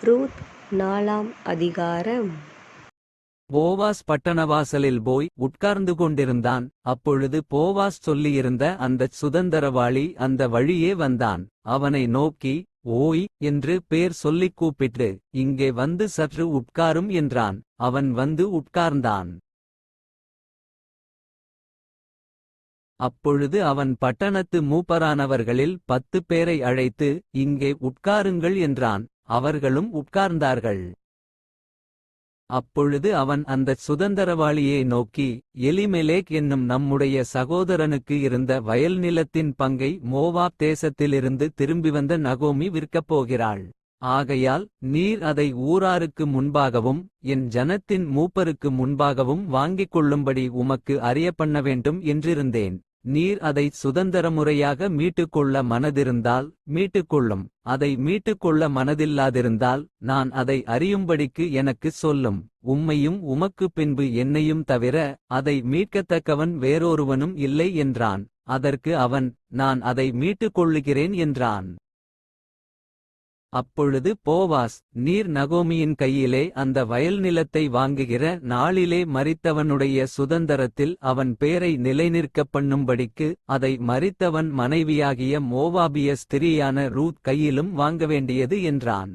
Ruth 4ஆம் அதிகாரம். Boaz பட்டணவாசலில் போய் உட்கார்ந்து கொண்டிருந்தான். அப்பொழுது போவாஸ் சொல்லியிருந்த அந்தச் சுதந்தரவாளி அந்த வழியே வந்தான். அவனை நோக்கி, ஓய் என்று பேர் சொல்லிக் கூப்பிட்டு, இங்கே வந்து சற்று உட்காரும் என்றான். அவன் வந்து உட்கார்ந்தான். அப்பொழுது அவன் பட்டணத்து மூப்பரானவர்களில் 10 பேரை அழைத்து, இங்கே உட்காருங்கள் என்றான். அவர்களும் உட்கார்ந்தார்கள். அப்பொழுது அவன் அந்தச் சுதந்தரவாளியை நோக்கி, எலிமெலேக் என்னும் நம்முடைய சகோதரனுக்கு இருந்த வயல் நிலத்தின் பங்கை மோவாப் தேசத்திலிருந்து திரும்பி வந்த நகோமி விற்கப் போகிறாள். ஆகையால் நீர் அதை ஊராருக்கு முன்பாகவும் என் ஜனத்தின் மூப்பருக்கு முன்பாகவும் வாங்கிக் கொள்ளும்படி உமக்கு அறியப்பண்ண வேண்டும் என்றிருந்தேன். நீர் அதை சுதந்தரமுறையாக மீட்டுக்கொள்ள மனதிருந்தால் மீட்டுக்கொள்ளும். அதை மீட்டுக்கொள்ள மனதில்லாதிருந்தால் நான் அதை அறியும்படிக்கு எனக்குச் சொல்லும். உம்மையும் உமக்கு பின்பு என்னையும் தவிர அதை மீட்கத்தக்கவன் வேறொருவனும் இல்லை என்றான். அதற்கு அவன், நான் அதை மீட்டுக்கொள்ளுகிறேன் என்றான். அப்பொழுது போவாஸ், நீர் நகோமியின் கையிலே அந்த வயல் நிலத்தை வாங்குகிற நாளிலே மரித்தவனுடைய சுதந்தரத்தில் அவன் பேரை நிலைநிற்கப் பண்ணும்படிக்கு அதை மரித்தவன் மனைவியாகிய மோவாபிய ஸ்திரீயான ரூத் கையிலும் வாங்கவேண்டியது என்றான்.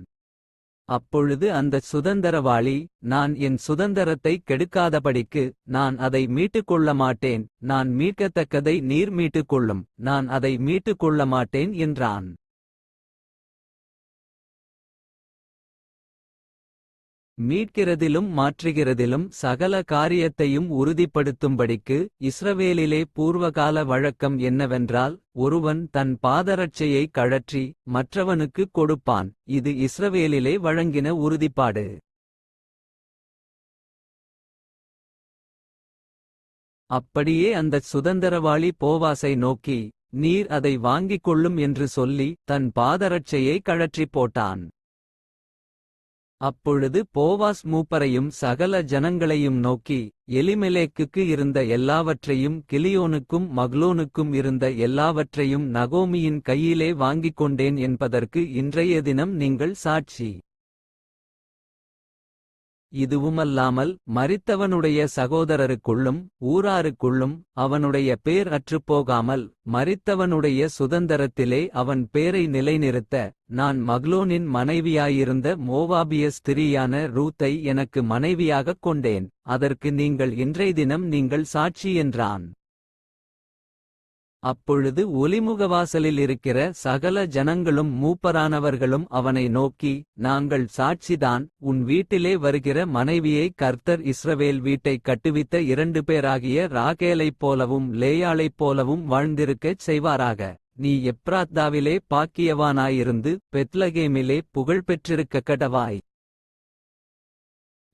அப்பொழுது அந்தச் சுதந்தரவாளி, நான் என் சுதந்தரத்தை கெடுக்காதபடிக்கு நான் அதை மீட்டுக்கொள்ள மாட்டேன். நான் மீட்கத்தக்கதை நீர் மீட்டுக்கொள்ளும். நான் அதை மீட்டுக்கொள்ள மாட்டேன் என்றான். மீட்கிறதிலும் மாற்றுகிறதிலும் சகல காரியத்தையும் உறுதிப்படுத்தும்படிக்கு இஸ்ரவேலிலே பூர்வகால வழக்கம் என்னவென்றால், ஒருவன் தன் பாதரட்சையை கழற்றி மற்றவனுக்குக் கொடுப்பான். இது இஸ்ரவேலிலே வழங்கின உறுதிப்பாடு. அப்படியே அந்தச் சுதந்தரவாளி போவாசை நோக்கி, நீர் அதை வாங்கிக் கொள்ளும் என்று சொல்லி தன் பாதரட்சையை கழற்றிப் போட்டான். அப்பொழுது போவாஸ் மூப்பரையும் சகல ஜனங்களையும் நோக்கி, எலிமெலேக்குக்கு இருந்த எல்லாவற்றையும் கிலியோனுக்கும் மக்லோனுக்கும் இருந்த எல்லாவற்றையும் நகோமியின் கையிலே வாங்கிக் கொண்டேன் என்பதற்கு இன்றைய தினம் நீங்கள் சாட்சி. இதுவுமல்லாமல் மரித்தவனுடைய சகோதரருக்குள்ளும் ஊராருக்குள்ளும் அவனுடைய பேர் அற்றுப்போகாமல் மரித்தவனுடைய சுதந்தரத்திலே அவன் பேரை நிலைநிறுத்த நான் மக்லோனின் மனைவியாயிருந்த மோவாபிய ஸ்திரீயான ரூத்தை எனக்கு மனைவியாகக் கொண்டேன். அதற்கு நீங்கள் இன்றைய தினம் நீங்கள் சாட்சி என்றான். அப்பொழுது ஒலிமுகவாசலில் இருக்கிற சகல ஜனங்களும் மூப்பரானவர்களும் அவனை நோக்கி, நாங்கள் சாட்சிதான். உன் வீட்டிலே வருகிற மனைவியை கர்த்தர் இஸ்ரவேல் வீட்டைக் கட்டுவித்த 2 பேராகிய ராகேலைப் போலவும் லேயாளைப் போலவும் வாழ்ந்திருக்கச் செய்வாராக. நீ எப்ராத்தாவிலே பாக்கியவானாயிருந்து பெத்லகேமிலே புகழ் பெற்றிருக்க கடவாய்.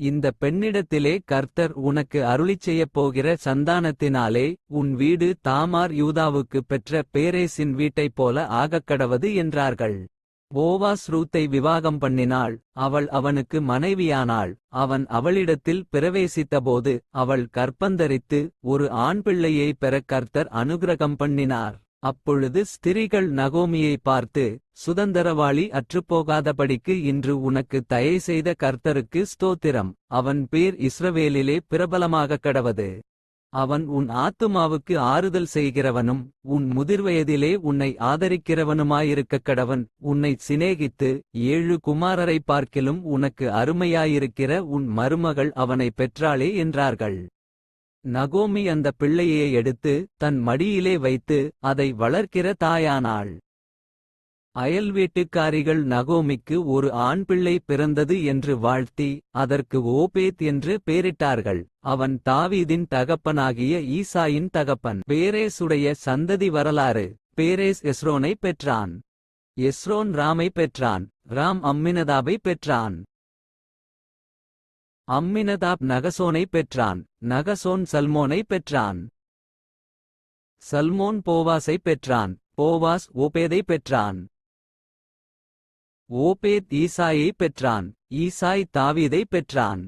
இந்த பெண்ணிடத்திலே கர்த்தர் உனக்கு அருளிச் செய்யப் போகிற சந்தானத்தினாலே உன் வீடு தாமார் யூதாவுக்கு பெற்ற பேரேசின் வீட்டைப் போல ஆகக்கடவது என்றார்கள். போவாஸ் ரூத்தை விவாகம் பண்ணினாள். அவள் அவனுக்கு மனைவியானாள். அவன் அவளிடத்தில் பிரவேசித்தபோது அவள் கர்ப்பந்தரித்து ஒரு ஆண் பிள்ளையை பெறக் கர்த்தர் அனுக்கிரகம் பண்ணினார். அப்பொழுது ஸ்திரீகள் நகோமியை பார்த்து, சுதந்தரவாளி அற்றுப்போகாதபடிக்கு இன்று உனக்கு தயை செய்த கர்த்தருக்கு ஸ்தோத்திரம். அவன் பேர் இஸ்ரவேலிலே பிரபலமாகக் கடவது. அவன் உன் ஆத்துமாவுக்கு ஆறுதல் செய்கிறவனும் உன் முதிர்வயதிலே உன்னை ஆதரிக்கிறவனுமாயிருக்கக் கடவன். உன்னைச் சிநேகித்து 7 குமாரரை பார்க்கிலும் உனக்கு அருமையாயிருக்கிற உன் மருமகள் அவனை பெற்றாளே என்றார்கள். நகோமி அந்த பிள்ளையை எடுத்து தன் மடியிலே வைத்து அதை வளர்க்கிற தாயானாள். அயல் வீட்டுக்காரிகள் நகோமிக்கு ஒரு ஆண் பிள்ளை பிறந்தது என்று வாழ்த்தி அதற்கு ஓபேத் என்று பேரிட்டார்கள். அவன் தாவீதின் தகப்பனாகிய ஈசாயின் தகப்பன். பேரேசுடைய சந்ததி வரலாறு. பேரேஸ் எஸ்ரோனை பெற்றான். எஸ்ரோன் ராமை பெற்றான். ராம் அம்மினதாபை பெற்றான். அம்மினதாப் நகசோனை பெற்றான். நகசோன் சல்மோனை பெற்றான். சல்மோன் போவாசை பெற்றான். போவாஸ் ஓபேதை பெற்றான். ஓபேத் ஈசாயை பெற்றான். ஈசாய் தாவீதை பெற்றான்.